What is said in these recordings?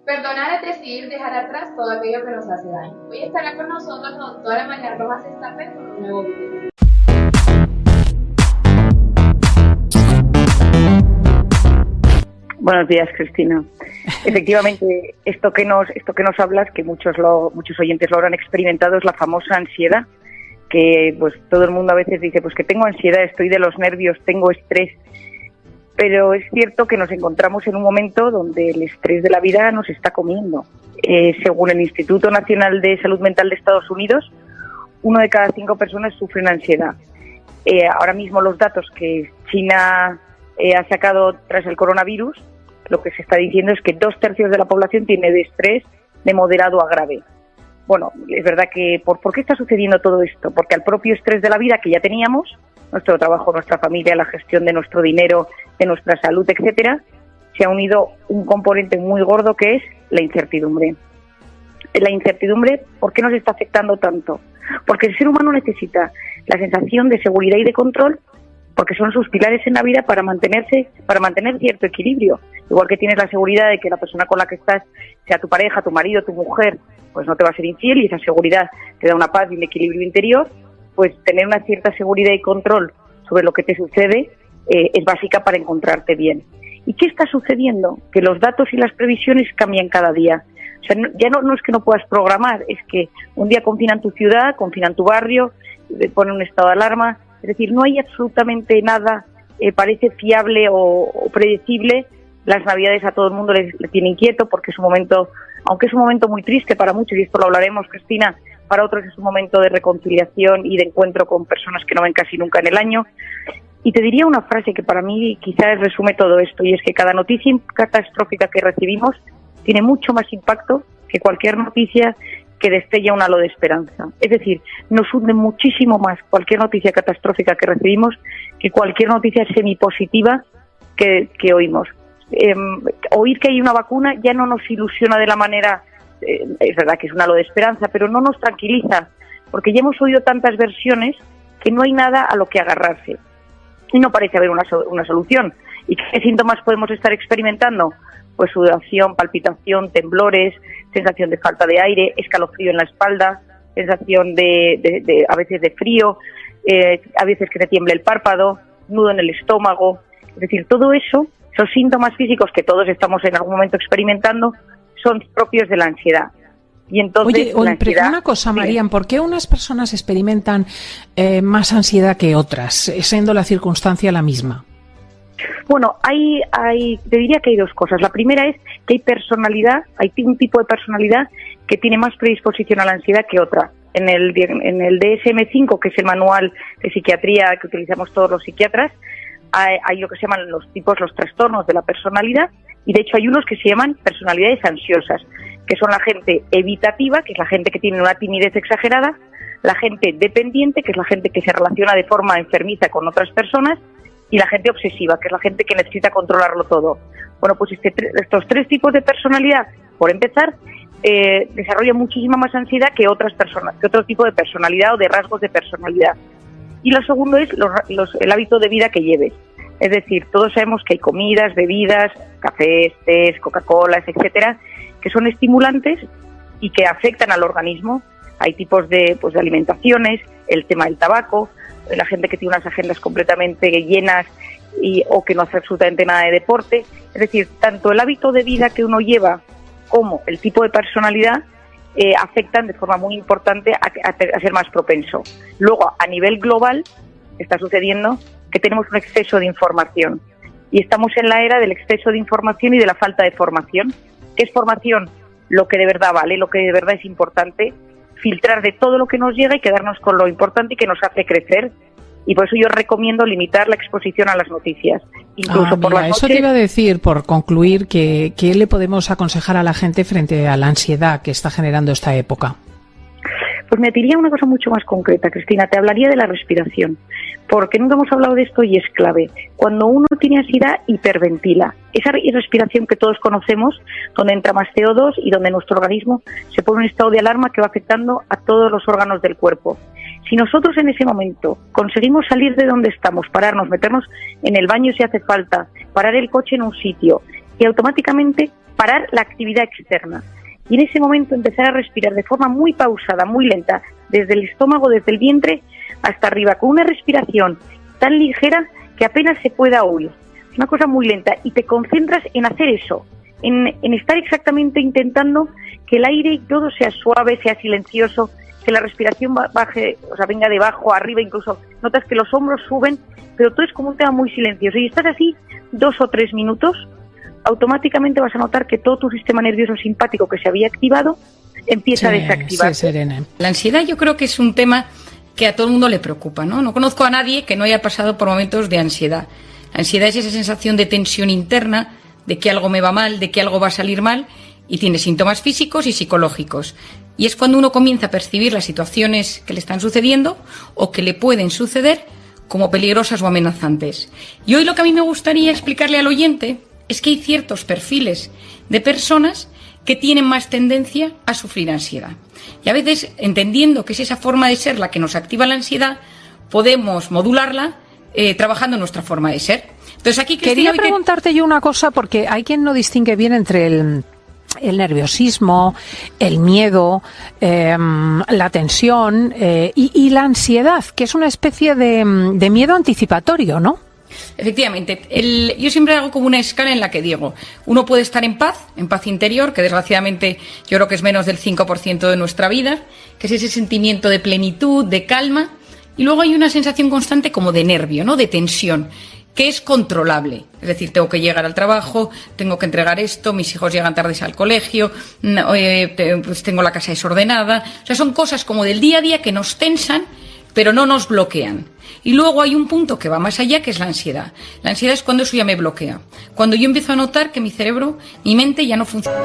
Perdonar es decir, dejar atrás todo aquello que nos hace daño. Hoy estará con nosotros la doctora María Rojas Estapé con un nuevo video. Buenos días, Cristina. Efectivamente, esto que nos hablas, que muchos oyentes lo habrán experimentado, es la famosa ansiedad, que pues todo el mundo a veces dice, pues que tengo ansiedad, estoy de los nervios, tengo estrés. Pero es cierto que nos encontramos en un momento donde el estrés de la vida nos está comiendo. Según el Instituto Nacional de Salud Mental de Estados Unidos, 1 de cada 5 personas sufren ansiedad. Ahora mismo los datos que China ha sacado tras el coronavirus, lo que se está diciendo es que 2/3 de la población tiene de estrés de moderado a grave. Bueno, es verdad que ¿por qué está sucediendo todo esto? Porque al propio estrés de la vida que ya teníamos, nuestro trabajo, nuestra familia, la gestión de nuestro dinero, de nuestra salud, etcétera, se ha unido un componente muy gordo que es la incertidumbre. La incertidumbre, ¿por qué nos está afectando tanto? Porque el ser humano necesita la sensación de seguridad y de control, porque son sus pilares en la vida para mantener cierto equilibrio. Igual que tienes la seguridad de que la persona con la que estás, sea tu pareja, tu marido, tu mujer, pues no te va a ser infiel, y esa seguridad te da una paz y un equilibrio interior, pues tener una cierta seguridad y control sobre lo que te sucede es básica para encontrarte bien. ¿Y qué está sucediendo? Que los datos y las previsiones cambian cada día. O sea, ya no es que no puedas programar, es que un día confinan tu ciudad, confinan tu barrio, ponen un estado de alarma. Es decir, no hay absolutamente nada, parece fiable o predecible. Las Navidades a todo el mundo le tiene inquieto porque es un momento, aunque es un momento muy triste para muchos, y esto lo hablaremos, Cristina, para otros es un momento de reconciliación y de encuentro con personas que no ven casi nunca en el año. Y te diría una frase que para mí quizás resume todo esto, y es que cada noticia catastrófica que recibimos tiene mucho más impacto que cualquier noticia que destella un halo de esperanza. Es decir, nos hunde muchísimo más cualquier noticia catastrófica que recibimos que cualquier noticia semipositiva que oímos. Oír que hay una vacuna ya no nos ilusiona de la manera, es verdad que es un halo de esperanza, pero no nos tranquiliza, porque ya hemos oído tantas versiones que no hay nada a lo que agarrarse. Y no parece haber una solución. ¿Y qué síntomas podemos estar experimentando? Pues sudoración, palpitación, temblores, sensación de falta de aire, escalofrío en la espalda, sensación de a veces de frío, a veces que te tiemble el párpado, nudo en el estómago. Es decir, todo eso, esos síntomas físicos que todos estamos en algún momento experimentando, son propios de la ansiedad. Y entonces, pero una cosa, Marían, ¿por qué unas personas experimentan más ansiedad que otras, siendo la circunstancia la misma? Bueno, te diría que hay dos cosas. La primera es que hay un tipo de personalidad que tiene más predisposición a la ansiedad que otra. En el DSM-5, que es el manual de psiquiatría que utilizamos todos los psiquiatras, hay lo que se llaman los trastornos de la personalidad, y de hecho hay unos que se llaman personalidades ansiosas, que son la gente evitativa, que es la gente que tiene una timidez exagerada, la gente dependiente, que es la gente que se relaciona de forma enfermiza con otras personas, y la gente obsesiva, que es la gente que necesita controlarlo todo. Bueno, pues estos 3 tipos de personalidad, por empezar, desarrollan muchísima más ansiedad que otras personas, que otro tipo de personalidad o de rasgos de personalidad. Y lo segundo es el hábito de vida que lleves. Es decir, todos sabemos que hay comidas, bebidas, cafés, tés, Coca-Colas, etcétera, que son estimulantes y que afectan al organismo. Hay tipos de alimentaciones, el tema del tabaco, la gente que tiene unas agendas completamente llenas o que no hace absolutamente nada de deporte. Es decir, tanto el hábito de vida que uno lleva como el tipo de personalidad afectan de forma muy importante a ser más propenso. Luego, a nivel global, está sucediendo que tenemos un exceso de información. Y estamos en la era del exceso de información y de la falta de formación. ¿Qué es formación? Lo que de verdad vale, lo que de verdad es importante, filtrar de todo lo que nos llega y quedarnos con lo importante y que nos hace crecer. Y por eso yo recomiendo limitar la exposición a las noticias. Incluso por las noches. Eso te iba a decir, por concluir, ¿qué le podemos aconsejar a la gente frente a la ansiedad que está generando esta época? Pues me diría una cosa mucho más concreta, Cristina. Te hablaría de la respiración, porque nunca hemos hablado de esto y es clave. Cuando uno tiene ansiedad, hiperventila. Esa respiración que todos conocemos, donde entra más CO2 y donde nuestro organismo se pone en un estado de alarma que va afectando a todos los órganos del cuerpo. Si nosotros en ese momento conseguimos salir de donde estamos, pararnos, meternos en el baño si hace falta, parar el coche en un sitio y automáticamente parar la actividad externa. Y en ese momento empezar a respirar de forma muy pausada, muy lenta, desde el estómago, desde el vientre hasta arriba, con una respiración tan ligera que apenas se pueda oír. Es una cosa muy lenta y te concentras en hacer eso, en estar exactamente intentando que el aire y todo sea suave, sea silencioso, que la respiración baje, o sea, venga de abajo a arriba, incluso notas que los hombros suben, pero todo es como un tema muy silencioso. Y estás así 2 o 3 minutos, automáticamente vas a notar que todo tu sistema nervioso simpático que se había activado empieza a desactivarse. Sí, Serena. La ansiedad yo creo que es un tema que a todo el mundo le preocupa, ¿no? No conozco a nadie que no haya pasado por momentos de ansiedad. La ansiedad es esa sensación de tensión interna, de que algo me va mal, de que algo va a salir mal, y tiene síntomas físicos y psicológicos. Y es cuando uno comienza a percibir las situaciones que le están sucediendo o que le pueden suceder como peligrosas o amenazantes. Y hoy lo que a mí me gustaría explicarle al oyente es que hay ciertos perfiles de personas que tienen más tendencia a sufrir ansiedad. Y a veces, entendiendo que es esa forma de ser la que nos activa la ansiedad, podemos modularla trabajando en nuestra forma de ser. Entonces aquí, Cristina, quería preguntarte yo una cosa, porque hay quien no distingue bien entre el nerviosismo, el miedo, la tensión y la ansiedad, que es una especie de miedo anticipatorio, ¿no? Efectivamente, yo siempre hago como una escala en la que digo, uno puede estar en paz interior, que desgraciadamente yo creo que es menos del 5% de nuestra vida, que es ese sentimiento de plenitud, de calma, y luego hay una sensación constante como de nervio, ¿no? De tensión, que es controlable. Es decir, tengo que llegar al trabajo, tengo que entregar esto, mis hijos llegan tardes al colegio, pues tengo la casa desordenada. O sea, son cosas como del día a día que nos tensan, pero no nos bloquean. Y luego hay un punto que va más allá, que es la ansiedad. La ansiedad es cuando eso ya me bloquea. Cuando yo empiezo a notar que mi cerebro, mi mente ya no funciona.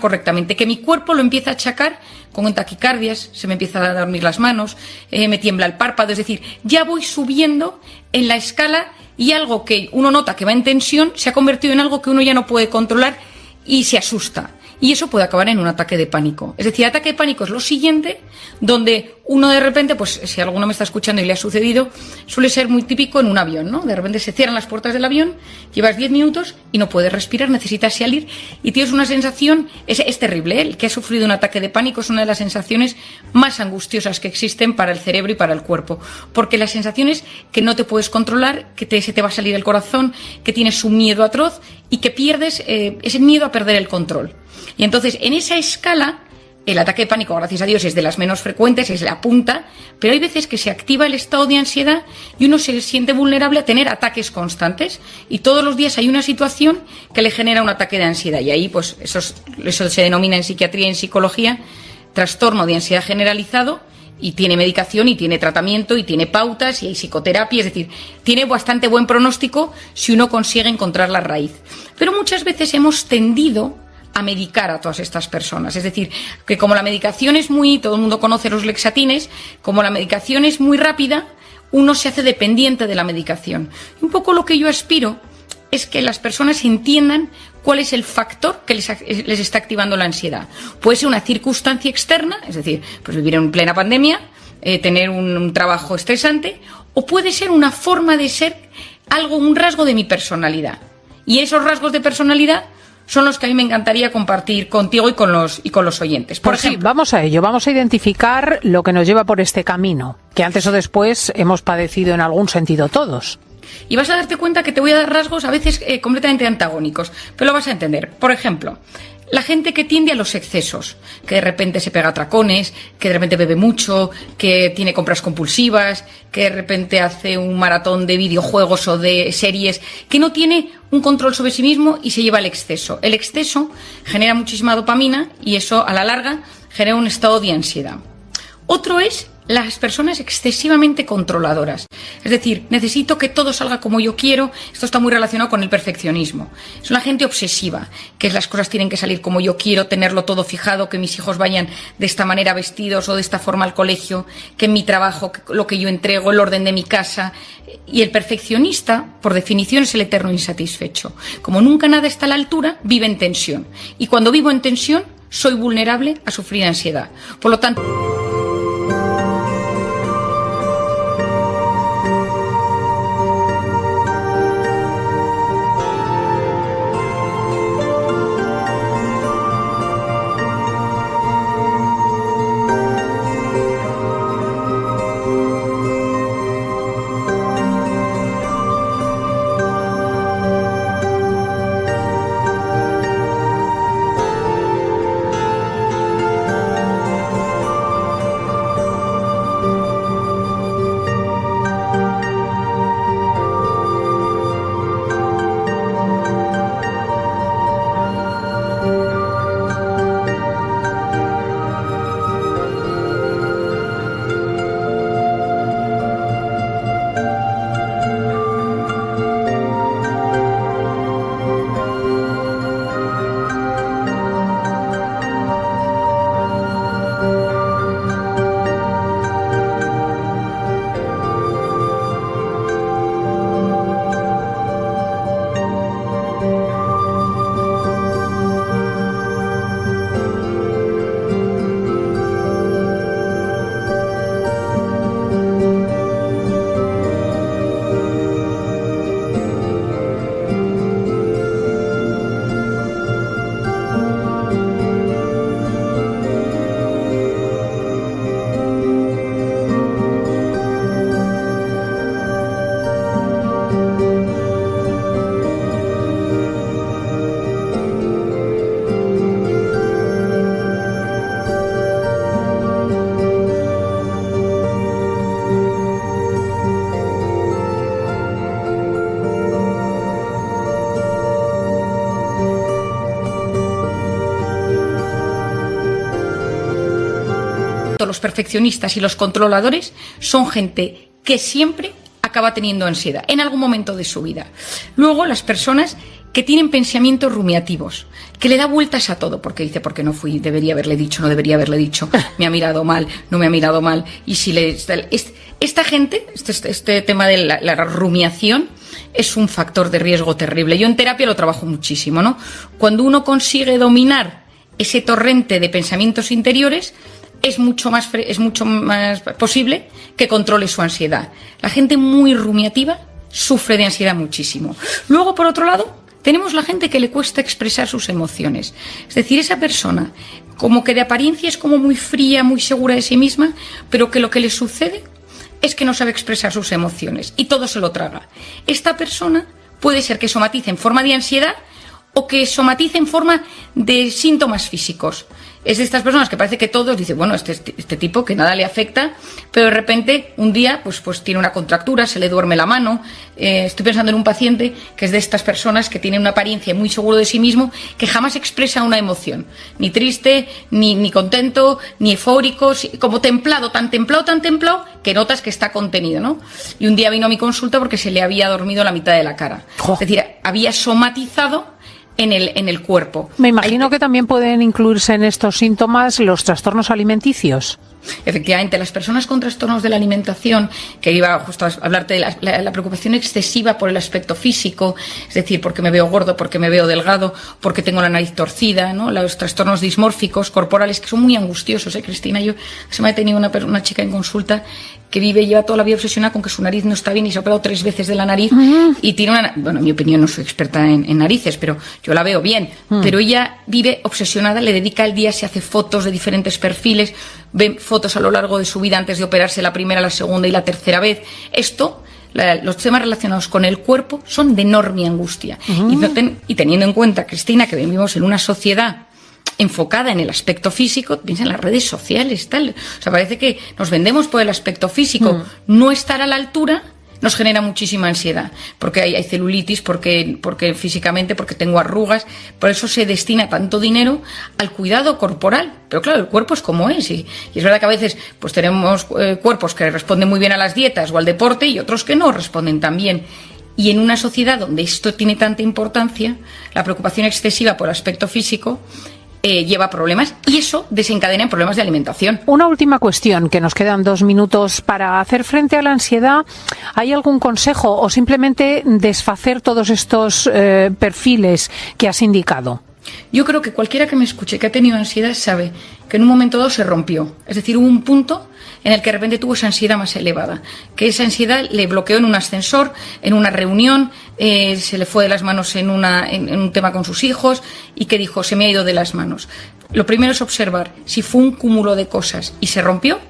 Correctamente, que mi cuerpo lo empieza a achacar con taquicardias, se me empiezan a dormir las manos, me tiembla el párpado, es decir, ya voy subiendo en la escala y algo que uno nota que va en tensión se ha convertido en algo que uno ya no puede controlar y se asusta. Y eso puede acabar en un ataque de pánico. Es decir, ataque de pánico es lo siguiente, donde uno de repente, pues si alguno me está escuchando y le ha sucedido, suele ser muy típico en un avión, ¿no? De repente se cierran las puertas del avión, llevas 10 minutos y no puedes respirar, necesitas salir y tienes una sensación, es terrible, ¿eh? El que ha sufrido un ataque de pánico es una de las sensaciones más angustiosas que existen para el cerebro y para el cuerpo, porque la sensación es que no te puedes controlar, que se te va a salir el corazón, que tienes un miedo atroz y que pierdes ese miedo a perder el control. Y entonces, en esa escala, El ataque de pánico, gracias a Dios, es de las menos frecuentes, es la punta, pero hay veces que se activa el estado de ansiedad y uno se siente vulnerable a tener ataques constantes y todos los días hay una situación que le genera un ataque de ansiedad y ahí pues eso se denomina en psiquiatría y en psicología trastorno de ansiedad generalizado y tiene medicación y tiene tratamiento y tiene pautas y hay psicoterapia, es decir, tiene bastante buen pronóstico si uno consigue encontrar la raíz. Pero muchas veces hemos tendido a medicar a todas estas personas. Es decir, que como la medicación es todo el mundo conoce los lexatines, como la medicación es muy rápida, uno se hace dependiente de la medicación. Y un poco lo que yo aspiro es que las personas entiendan cuál es el factor que les está activando la ansiedad. Puede ser una circunstancia externa, es decir, pues vivir en plena pandemia, tener un trabajo estresante, o puede ser una forma de ser un rasgo de mi personalidad. Y esos rasgos de personalidad son los que a mí me encantaría compartir contigo y con los oyentes. Por ejemplo, sí, vamos a ello. Vamos a identificar lo que nos lleva por este camino, que antes o después hemos padecido en algún sentido todos. Y vas a darte cuenta que te voy a dar rasgos a veces completamente antagónicos, pero lo vas a entender. Por ejemplo, la gente que tiende a los excesos, que de repente se pega atracones, que de repente bebe mucho, que tiene compras compulsivas, que de repente hace un maratón de videojuegos o de series, que no tiene un control sobre sí mismo y se lleva al exceso. El exceso genera muchísima dopamina y eso a la larga genera un estado de ansiedad. Otro es las personas excesivamente controladoras. Es decir, necesito que todo salga como yo quiero. Esto está muy relacionado con el perfeccionismo. Es una gente obsesiva, que las cosas tienen que salir como yo quiero, tenerlo todo fijado, que mis hijos vayan de esta manera vestidos o de esta forma al colegio, que en mi trabajo, lo que yo entrego, el orden de mi casa. Y el perfeccionista, por definición, es el eterno insatisfecho. Como nunca nada está a la altura, vive en tensión. Y cuando vivo en tensión, soy vulnerable a sufrir ansiedad. Por lo tanto... Los perfeccionistas y los controladores son gente que siempre acaba teniendo ansiedad en algún momento de su vida. Luego, las personas que tienen pensamientos rumiativos, que le da vueltas a todo, porque dice, ¿por qué no fui? Debería haberle dicho, no debería haberle dicho, me ha mirado mal, no me ha mirado mal, y si le... Esta gente, este tema de la rumiación es un factor de riesgo terrible. Yo en terapia lo trabajo muchísimo, ¿no? Cuando uno consigue dominar ese torrente de pensamientos interiores, es mucho más posible que controle su ansiedad. La gente muy rumiativa sufre de ansiedad muchísimo. Luego, por otro lado, tenemos la gente que le cuesta expresar sus emociones. Es decir, esa persona, como que de apariencia es como muy fría, muy segura de sí misma, pero que lo que le sucede es que no sabe expresar sus emociones y todo se lo traga. Esta persona puede ser que somatice en forma de ansiedad o que somatice en forma de síntomas físicos. Es de estas personas que parece que todos dicen, bueno, este tipo que nada le afecta, pero de repente un día pues tiene una contractura, se le duerme la mano. Estoy pensando en un paciente que es de estas personas que tiene una apariencia muy seguro de sí mismo, que jamás expresa una emoción, ni triste, ni contento, ni eufórico, como templado, tan templado, que notas que está contenido, ¿no? Y un día vino a mi consulta porque se le había dormido la mitad de la cara. Es decir, había somatizado en el cuerpo. Me imagino que también pueden incluirse en estos síntomas los trastornos alimenticios. Efectivamente, las personas con trastornos de la alimentación, que iba justo a hablarte de la preocupación excesiva por el aspecto físico, es decir, porque me veo gordo, porque me veo delgado, porque tengo la nariz torcida, ¿no? Los trastornos dismórficos corporales, que son muy angustiosos, Cristina. Yo se me ha tenido una chica en consulta que lleva toda la vida obsesionada con que su nariz no está bien y se ha operado 3 veces de la nariz y tiene bueno, en mi opinión no soy experta en narices, pero yo la veo bien, pero ella vive obsesionada, le dedica el día, se hace fotos de diferentes perfiles, ve fotos a lo largo de su vida antes de operarse la primera, la segunda y la tercera vez. Los temas relacionados con el cuerpo son de enorme angustia. Y teniendo en cuenta, Cristina, que vivimos en una sociedad enfocada en el aspecto físico, piensa en las redes sociales, tal. O sea, parece que nos vendemos por el aspecto físico. No estar a la altura nos genera muchísima ansiedad, porque hay celulitis, porque físicamente, porque tengo arrugas. Por eso se destina tanto dinero al cuidado corporal. Pero claro, el cuerpo es como es. Y es verdad que a veces pues tenemos cuerpos que responden muy bien a las dietas o al deporte y otros que no responden tan bien. Y en una sociedad donde esto tiene tanta importancia, la preocupación excesiva por el aspecto físico lleva problemas y eso desencadena en problemas de alimentación. Una última cuestión, que nos quedan 2 minutos. Para hacer frente a la ansiedad, ¿hay algún consejo o simplemente desfacer todos estos perfiles que has indicado? Yo creo que cualquiera que me escuche que ha tenido ansiedad sabe que en un momento dado se rompió. Es decir, hubo un punto en el que de repente tuvo esa ansiedad más elevada, que esa ansiedad le bloqueó en un ascensor, en una reunión, se le fue de las manos en un tema con sus hijos y que dijo, se me ha ido de las manos. Lo primero es observar si fue un cúmulo de cosas y se rompió,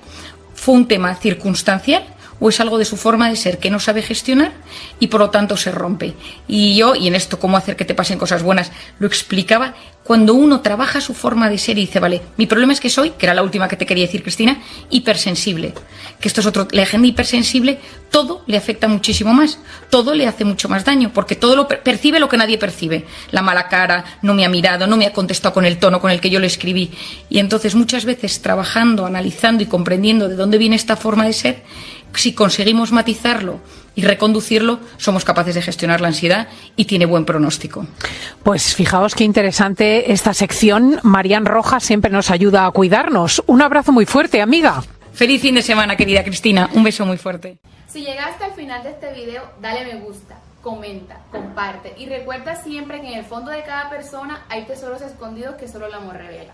fue un tema circunstancial o es algo de su forma de ser que no sabe gestionar y por lo tanto se rompe. Y en esto, cómo hacer que te pasen cosas buenas, lo explicaba, cuando uno trabaja su forma de ser y dice, vale, mi problema es que soy, que era la última que te quería decir, Cristina, hipersensible. Que esto es otro, la gente hipersensible, todo le afecta muchísimo más, todo le hace mucho más daño, porque todo lo percibe lo que nadie percibe. La mala cara, no me ha mirado, no me ha contestado con el tono con el que yo le escribí. Y entonces muchas veces trabajando, analizando y comprendiendo de dónde viene esta forma de ser, si conseguimos matizarlo y reconducirlo, somos capaces de gestionar la ansiedad y tiene buen pronóstico. Pues fijaos qué interesante esta sección. Marian Rojas siempre nos ayuda a cuidarnos. Un abrazo muy fuerte, amiga. Feliz fin de semana, querida Cristina. Un beso muy fuerte. Si llegaste al final de este video, dale me gusta, comenta, comparte y recuerda siempre que en el fondo de cada persona hay tesoros escondidos que solo el amor revela.